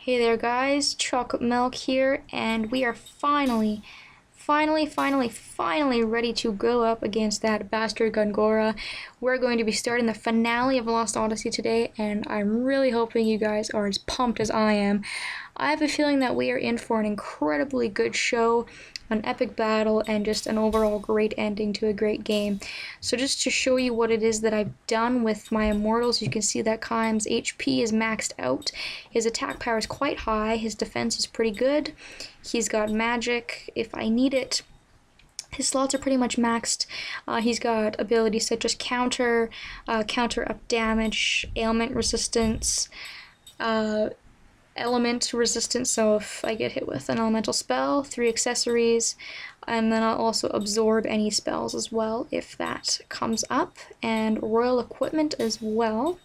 Hey there guys, Chocolate Milk here, and we are finally ready to go up against that bastard Gongora. We're going to be starting the finale of Lost Odyssey today, and I'm really hoping you guys are as pumped as I am. I have a feeling that we are in for an incredibly good show, an epic battle, and just an overall great ending to a great game. So just to show you what it is that I've done with my immortals, you can see that Kaim's HP is maxed out. His attack power is quite high, his defense is pretty good, he's got magic if I need it. His slots are pretty much maxed. He's got abilities such as counter up damage, ailment resistance, element resistance, so if I get hit with an elemental spell, 3 accessories, and then I'll also absorb any spells as well if that comes up, and royal equipment as well.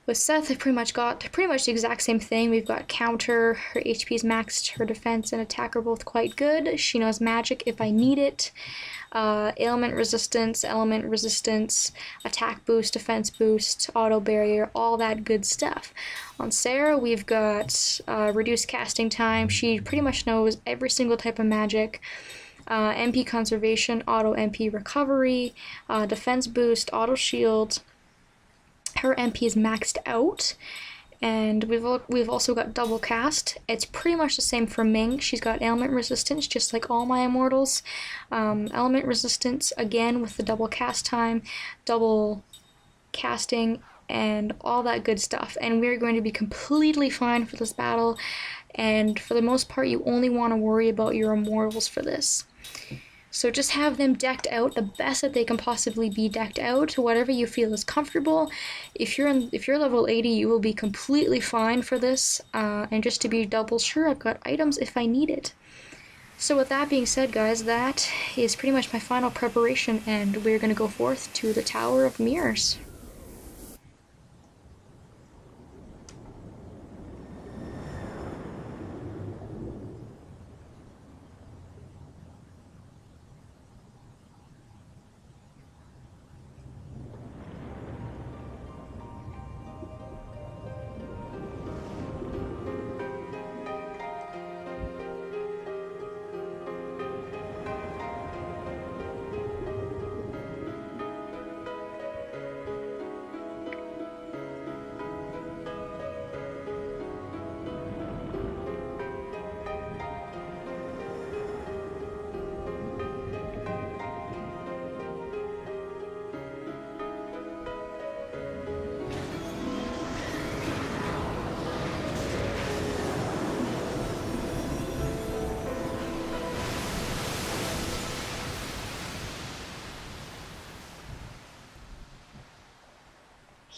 With Seth, I've pretty much got the exact same thing. We've got counter, her HP is maxed, her defense and attack are both quite good. She knows magic if I need it. Ailment resistance, element resistance, attack boost, defense boost, auto barrier, all that good stuff. On Sarah, we've got reduced casting time. She pretty much knows every single type of magic. MP conservation, auto MP recovery, defense boost, auto shield. Her MP is maxed out, and we've also got double cast. It's pretty much the same for Ming. She's got ailment resistance, just like all my immortals. Element resistance, again with the double cast time, double casting, and all that good stuff. And we're going to be completely fine for this battle, and for the most part you only want to worry about your immortals for this. So just have them decked out the best that they can possibly be decked out, whatever you feel is comfortable. If you're level 80, you will be completely fine for this. And just to be double sure, I've got items if I need it. So with that being said, guys, that is pretty much my final preparation, and we're going to go forth to the Tower of Mirrors.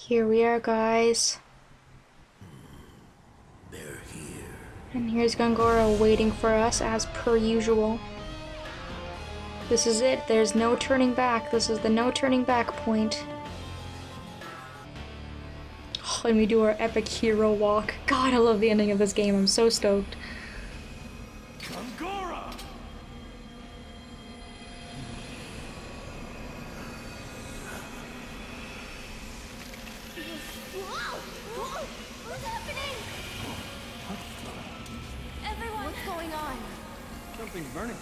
Here we are, guys. They're here. And here's Gongora waiting for us as per usual. This is it. There's no turning back. This is the no turning back point. Oh, and we do our epic hero walk. God, I love the ending of this game. I'm so stoked. Gongora! What's happening? Everyone, what's going on? Something's burning.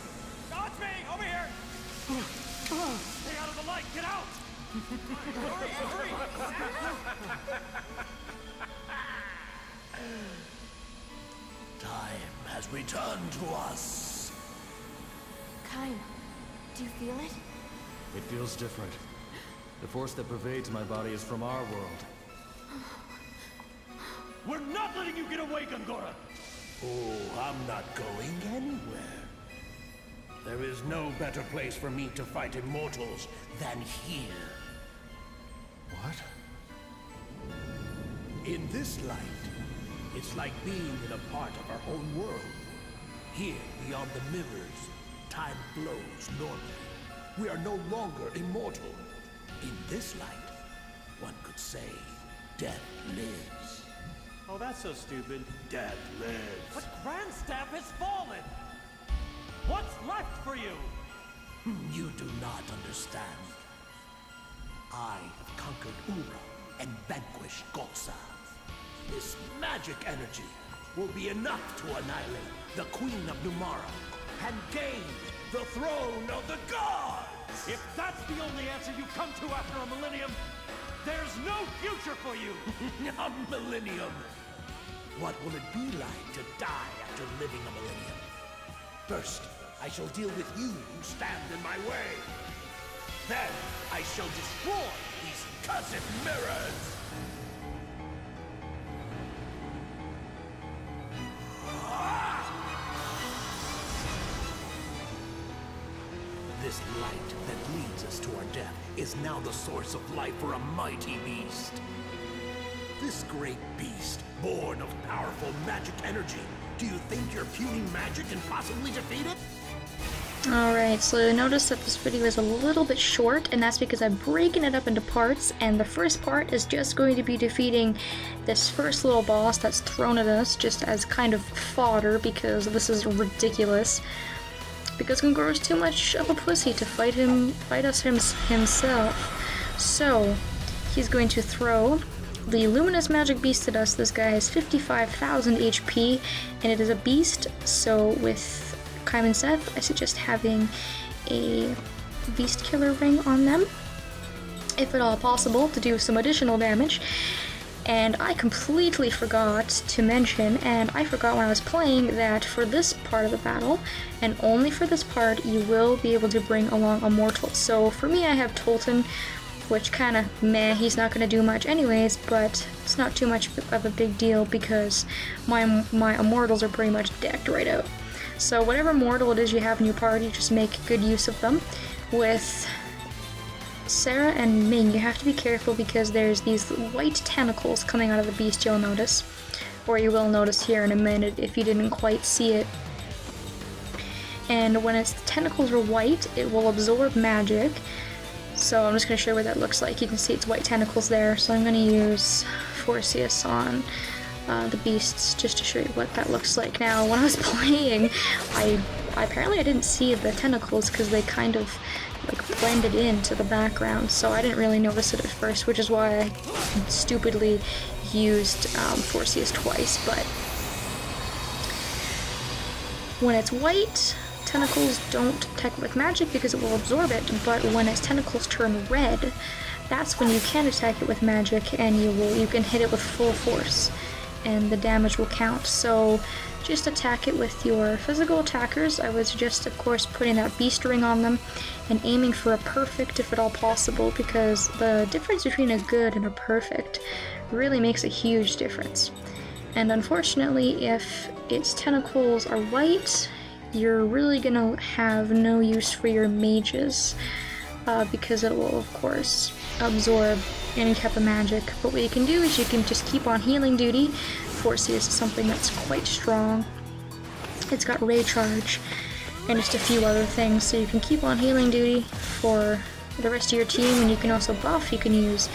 Oh, it's me! Over here! Stay out of the light! Get out! Time has returned to us. Kaim, do you feel it? It feels different. The force that pervades my body is from our world. We're not letting you get away, Gongora! Oh, I'm not going anywhere. There is no better place for me to fight immortals than here. What? In this light, it's like being in a part of our own world. Here, beyond the mirrors, time flows normally. We are no longer immortal. In this light, one could say, death lives. Oh, that's so stupid. Death lives. But Grandstaff has fallen! What's left for you? You do not understand. I have conquered Ura and vanquished Gotsa. This magic energy will be enough to annihilate the Queen of Numara and gain the throne of the gods! If that's the only answer you come to after a millennium, there's no future for you! A millennium! What will it be like to die after living a millennium? First, I shall deal with you who stand in my way. Then, I shall destroy these cursed mirrors! This light that leads us to our death is now the source of life for a mighty beast. This great beast, born of powerful magic energy. Do you think your puny magic can possibly defeat it? Alright, so notice that this video is a little bit short, and that's because I'm breaking it up into parts, and the first part is just going to be defeating this first little boss that's thrown at us just as kind of fodder, because this is ridiculous. Because Gongora is too much of a pussy to fight us himself. So, he's going to throw the Luminous magic beast at us. This guy has 55,000 HP, and it is a beast, so with Kaim and Seth, I suggest having a beast killer ring on them, if at all possible, to do some additional damage. And I completely forgot to mention, and I forgot when I was playing, that for this part of the battle, and only for this part, you will be able to bring along a mortal. So for me, I have Tolton, which kinda meh, he's not gonna do much anyways, but it's not too much of a big deal because my immortals are pretty much decked right out. So whatever mortal it is you have in your party, just make good use of them. With Sarah and Ming, you have to be careful because there's these white tentacles coming out of the beast, you'll notice. Or you will notice here in a minute if you didn't quite see it. And when its tentacles are white, it will absorb magic. So I'm just going to show you what that looks like. You can see its white tentacles there. So I'm going to use Forceus on the beasts just to show you what that looks like. Now, when I was playing, apparently I didn't see the tentacles because they kind of like blended into the background, so I didn't really notice it at first, which is why I stupidly used Forceus twice. But when it's white, tentacles don't attack with magic because it will absorb it, but when its tentacles turn red, that's when you can attack it with magic, and you can hit it with full force, and the damage will count. So just attack it with your physical attackers. I would suggest, of course, putting that beast ring on them and aiming for a perfect if at all possible, because the difference between a good and a perfect really makes a huge difference. And unfortunately, if its tentacles are white, you're really gonna have no use for your mages, because it will, of course, absorb any type of magic. But what you can do is you can just keep on healing duty. Forceus is something that's quite strong. It's got Ray Charge and just a few other things, so you can keep on healing duty for the rest of your team, and you can also buff. You can use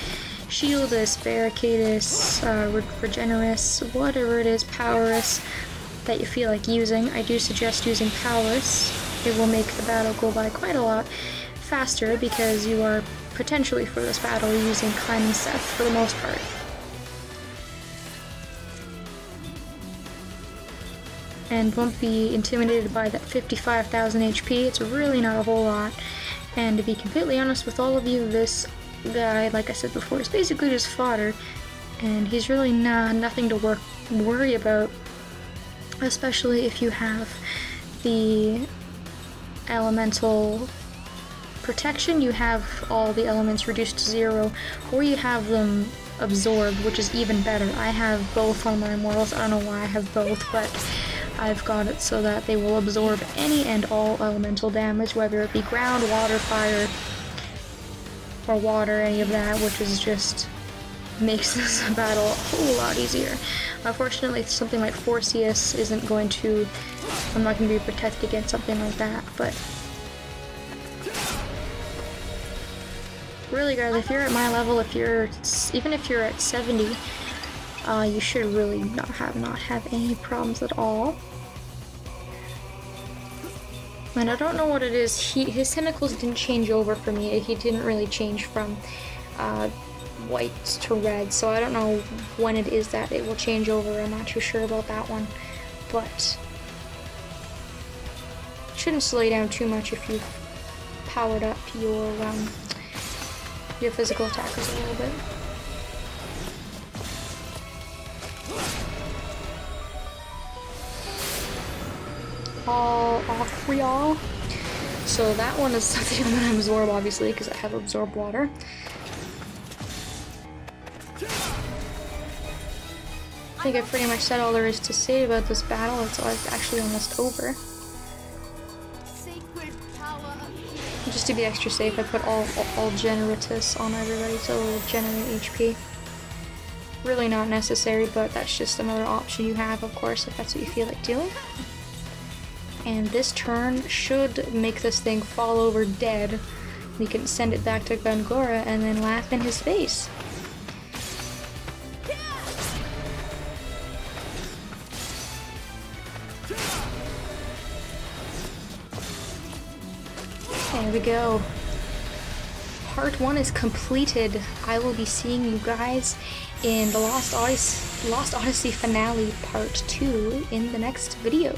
Shieldus, Barricadus, Regenerus, whatever it is, Powerus that you feel like using. I do suggest using Powerus. It will make the battle go by quite a lot faster because you are potentially for this battle using Kaim and Seth for the most part. And won't be intimidated by that 55,000 HP. It's really not a whole lot. And to be completely honest with all of you, this guy, like I said before, is basically just fodder, and he's really nothing to worry about, especially if you have the elemental protection. You have all the elements reduced to 0, or you have them absorbed, which is even better. I have both on my immortals. I don't know why I have both, but I've got it so that they will absorb any and all elemental damage, whether it be ground, water, fire, or water, any of that, which is just makes this battle a whole lot easier. Unfortunately, something like Forceus isn't going to, I'm not going to be protected against something like that, but really guys, if you're at my level, even if you're at 70, you should really not have any problems at all. And I don't know what it is. His tentacles didn't change over for me. He didn't really change from white to red, so I don't know when it is that it will change over. I'm not too sure about that one, but it shouldn't slow you down too much if you've powered up your physical attackers a little bit. All-Aquara. So that one is something I'm gonna absorb, obviously, because I have absorbed water. I think I've pretty much said all there is to say about this battle. It's actually almost over. Sacred power. Just to be extra safe, I put All-Generatus on everybody to generate HP. Really not necessary, but that's just another option you have, of course, if that's what you feel like doing. And this turn should make this thing fall over dead. We can send it back to Gongora and then laugh in his face. There we go. Part 1 is completed. I will be seeing you guys in the Lost Odyssey finale part 2 in the next video.